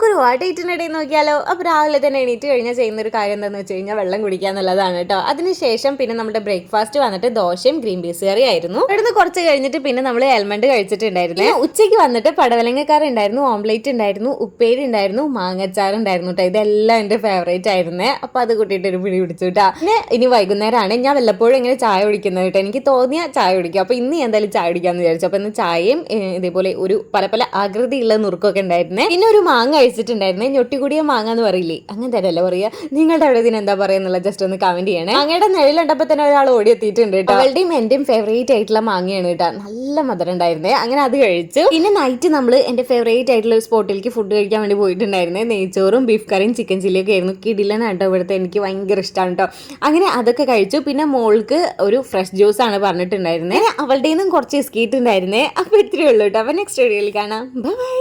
നമുക്കൊരു ഡേറ്റിനിടെ നോക്കിയാലോ. അപ്പോൾ രാവിലെ തന്നെ എണീറ്റ് കഴിഞ്ഞാൽ ചെയ്യുന്ന ഒരു കാര്യം എന്താണെന്ന് വെച്ച് കഴിഞ്ഞാൽ വെള്ളം കുടിക്കുക എന്നുള്ളതാണ് കേട്ടോ. അതിനുശേഷം പിന്നെ നമ്മുടെ ബ്രേക്ക്ഫാസ്റ്റ് വന്നിട്ട് ദോശയും ഗ്രീൻ പീസ് കറി ആയിരുന്നു. ഇവിടുന്ന് കുറച്ച് കഴിഞ്ഞിട്ട് പിന്നെ നമ്മൾ ആൽമണ്ട് കഴിച്ചിട്ടുണ്ടായിരുന്നു. ഉച്ചയ്ക്ക് വന്നിട്ട് പടവലങ്ങക്കാർ ഉണ്ടായിരുന്നു, ഓംലേറ്റ് ഉണ്ടായിരുന്നു, ഉപ്പേരി ഉണ്ടായിരുന്നു, മാങ്ങച്ചാർ ഉണ്ടായിരുന്നു കേട്ടോ. ഇതെല്ലാം എൻ്റെ ഫേവറേറ്റ് ആയിരുന്നേ. അപ്പോൾ അത് കൂട്ടിയിട്ട് ഒരു പിടി പിടിച്ചു കേട്ടോ. പിന്നെ ഇനി വൈകുന്നേരമാണ് ഞാൻ വല്ലപ്പോഴും ഇങ്ങനെ ചായ കുടിക്കുന്നത് കേട്ടോ. എനിക്ക് തോന്നിയ ചായ കുടിക്കും. അപ്പോൾ ഇന്ന് എന്തായാലും ചായ കുടിക്കാമെന്ന് വിചാരിച്ചു. അപ്പോൾ ഇന്ന് ചായയും ഇതേപോലെ ഒരു പല പല ആകൃതിയുള്ള നുറുക്കൊക്കെ ഉണ്ടായിരുന്നേ. പിന്നെ ഒരു മാങ്ങ കഴിച്ചിട്ടുണ്ടായിരുന്നേ. ഞൊട്ടിക്കൂടിയ മാങ്ങ എന്ന് പറയില്ലേ, അങ്ങനെ തന്നെയല്ലേ പറയാ. നിങ്ങളുടെ അവിടെ ഇതിന് എന്താ പറയുക ജസ്റ്റ് ഒന്ന് കമന്റ് ചെയ്യണേ. മാങ്ങയുടെ നിഴലുണ്ടപ്പോൾ തന്നെ ഒരാൾ ഓടിയെത്തിയിട്ടുണ്ട് കേട്ടോ. അവളുടെയും എന്റെയും ഫേവറേറ്റ് ആയിട്ടുള്ള മാങ്ങയാണ് കേട്ടോ. നല്ല മധുരം ഉണ്ടായിരുന്നേ. അങ്ങനെ അത് കഴിച്ചു. പിന്നെ നൈറ്റ് നമ്മൾ എന്റെ ഫേവറേറ്റ് ആയിട്ടുള്ള ഒരു സ്പോട്ടിലേക്ക് ഫുഡ് കഴിക്കാൻ വേണ്ടി പോയിട്ടുണ്ടായിരുന്നേ. നെയ്ച്ചോറും ബീഫ് കറിയും ചിക്കൻ ചില്ലിയൊക്കെ ആയിരുന്നു. കിടിലനാണ് കേട്ടോ ഇവിടുത്തെ. എനിക്ക് ഭയങ്കര ഇഷ്ടമാണ് കേട്ടോ. അങ്ങനെ അതൊക്കെ കഴിച്ചു. പിന്നെ മോൾക്ക് ഒരു ഫ്രഷ് ജ്യൂസ് ആണ് പറഞ്ഞിട്ടുണ്ടായിരുന്നത്. അവളുടെ നിന്നും കുറച്ച് ബിസ്ക്കറ്റ് ഉണ്ടായിരുന്നേ. അപ്പോൾ ഇത്രയേ ഉള്ളൂ കേട്ടോ. അപ്പോൾ നെക്സ്റ്റ് വീഡിയോയിൽ കാണാം. ബൈ.